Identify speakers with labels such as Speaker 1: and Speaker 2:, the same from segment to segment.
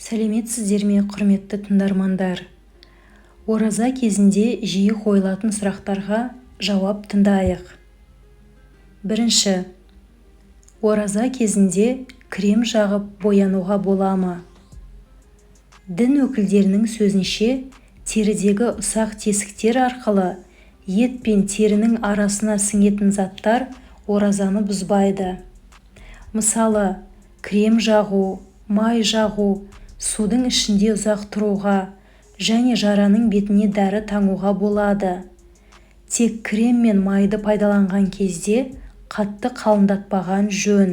Speaker 1: Сәлеметсіздер ме, құрметті тыңдармандар? Ораза кезінде жиі қойылатын сұрақтарға жауап тыңдайық. Бірінші, ораза кезінде крем жағып боянуға бола ма? Дін өкілдерінің сөзінше, терідегі ұсақ тесіктер арқылы ет пен терінің арасына сіңетін заттар оразаны бұзбайды. Мысалы, крем жағу, май жағу, судың ішінде ұзақ тұруға және жараның бетіне дәрі таңуға болады. Тек крем мен майды пайдаланған кезде қатты қалыңдатпаған жөн.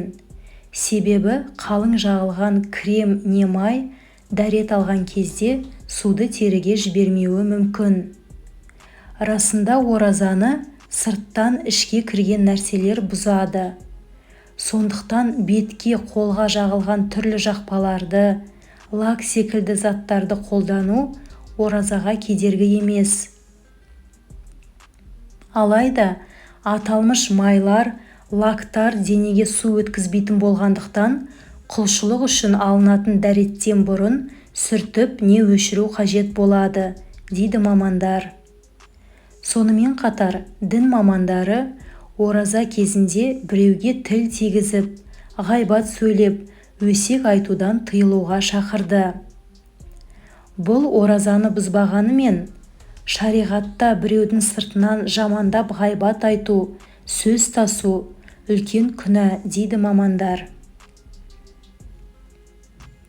Speaker 1: Себебі қалың жағылған крем не май дәрет алған кезде суды теріге жібермеуі мүмкін. Расында оразаны сырттан ішке кірген нәрселер бұзады. Сондықтан бетке, қолға жағылған түрлі жақпаларды, лак секілді заттарды қолдану оразаға кедергі емес. Алайда аталмыш майлар, лактар денеге су өткізбейтін болғандықтан, құлшылық үшін алынатын дәреттен бұрын сүртіп не өшіру қажет болады, дейді мамандар. Сонымен қатар, дін мамандары ораза кезінде біреуге тіл тигізіп, ғайбат сөйлеп, өсек айтудан тыйылуға шақырды. Бұл оразаны бұзбағанымен, шариғатта біреудің сыртынан жамандап ғайбат айту, сөз тасу үлкен күнә, дейді мамандар.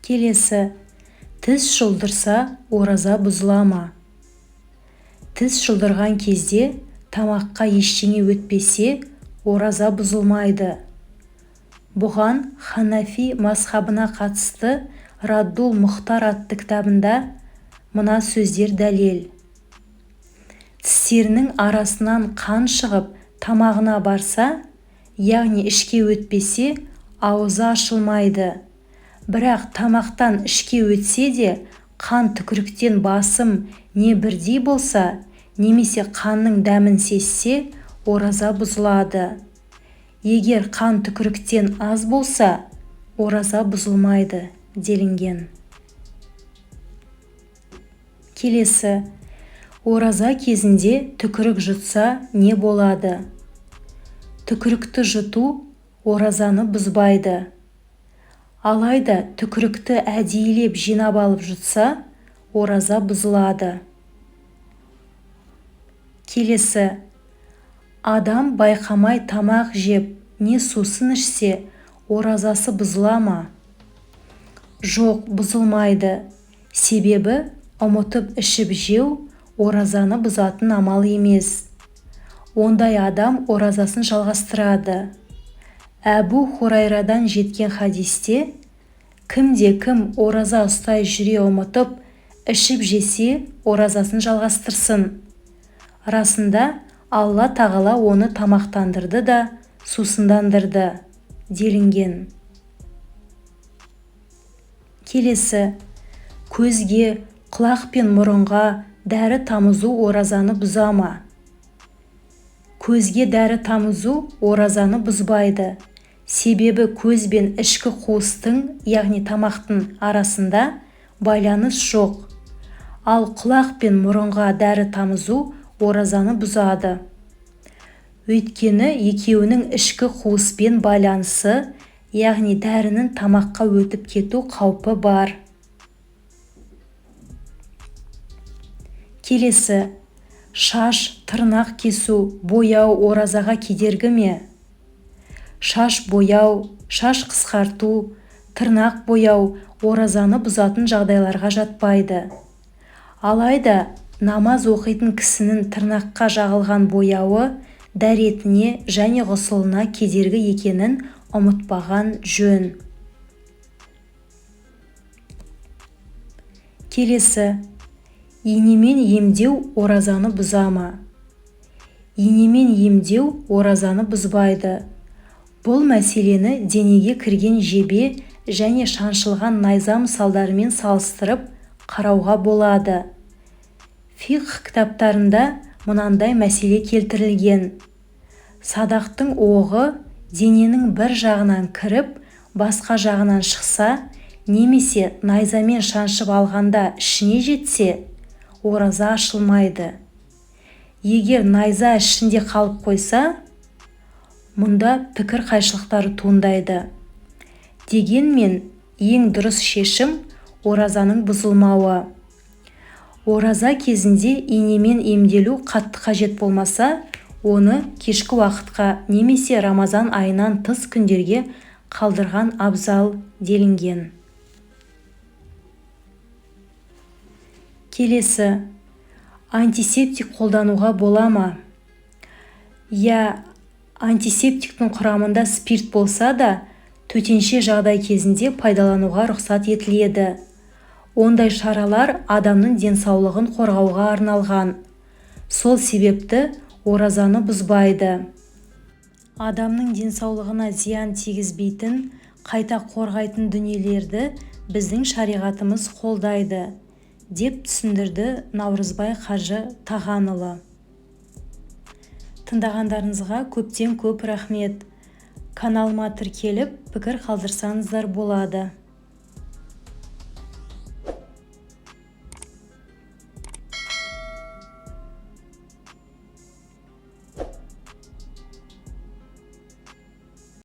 Speaker 1: Келесі, тіс жұлдырса ораза бұзыла ма? Тіс жұлдырған кезде тамаққа ештеңе өтпесе, ораза бұзылмайды. Бұған Ханафи мазхабына қатысты Раддул Мұхтар атты кітабында мына сөздер дәлел. Тістерінің арасынан қан шығып тамағына барса, яғни ішке өтпесе, аузы ашылмайды. Бірақ тамақтан ішке өтсе де, қан түкіріктен басым не бірдей болса, немесе қанның дәмін сезсе, ораза бұзылады. Егер қан түкіріктен аз болса, ораза бұзылмайды, делінген. Келесі, ораза кезінде түкірік жұтса не болады? Түкірікті жұту оразаны бұзбайды. Алайда түкірікті әдейілеп жинап алып жұтса, ораза бұзылады. Келесі, адам байқамай тамақ жеп, не сусын ішсе, оразасы бұзыла ма? Жоқ, бұзылмайды. Себебі ұмытып ішіп жеу оразаны бұзатын амал емес. Ондай адам оразасын жалғастырады. Әбу Хурайрадан жеткен хадисте, кімде-кім ораза ұстай жүре ұмытып, ішіп жесе, оразасын жалғастырсын. Расында, Алла тағала оны тамақтандырды да, сусындандырды, делінген. Келесі, көзге, құлақ пен мұрынға дәрі тамызу оразаны бұза ма? Көзге дәрі тамызу оразаны бұзбайды. Себебі көз бен ішкі қуыстың, яғни тамақтың арасында байланыс жоқ. Ал құлақ пен мұрынға дәрі тамызу оразаны бұзады. Өйткені екеуінің ішкі қуыспен байланысы, яғни дәрінің тамаққа өтіп кету қаупі бар. Келесі, шаш, тырнақ кесу, бояу оразаға кедергі ме? Шаш бояу, шаш қысқарту, тырнақ бояу оразаны бұзатын жағдайларға жатпайды. Алайда, намаз оқитын кісінің тырнаққа жағылған бояуы дәретіне және ғұсылына кедергі екенін ұмытпаған жөн. Келесі, инемен емдеу оразаны бұза ма? Инемен емдеу оразаны бұзбайды. Бұл мәселені денеге кірген жебе және шаншылған найза мысалдарымен салыстырып қарауға болады. Фиқх кітаптарында мынандай мәселе келтірілген. Садақтың оғы дененің бір жағынан кіріп, басқа жағынан шықса, немесе найзамен шаншып алғанда ішіне жетсе, ораза ашылмайды. Егер найза ішінде қалып қойса, мұнда пікір қайшылықтары туындайды. Дегенмен, ең дұрыс шешім оразаның бұзылмауы. Ораза кезінде инемен емделу қатты қажет болмаса, оны кешкі уақытқа немесе Рамазан айынан тыс күндерге қалдырған абзал делінген. Келесі, антисептик қолдануға бола ма? Антисептиктің құрамында спирт болса да, төтенше жағдай кезінде пайдалануға рұқсат етіледі. Ондай шаралар адамның денсаулығын қорғауға арналған. Сол себепті оразаны бұзбайды. Адамның денсаулығына зиян тигізбейтін, қайта қорғайтын дүниелерді біздің шариғатымыз қолдайды, деп түсіндірді Наурызбай Қажы Тағанұлы. Тыңдағандарыңызға көптен көп рахмет. Каналыма тіркеліп, пікір қалдырсаңыздар болады.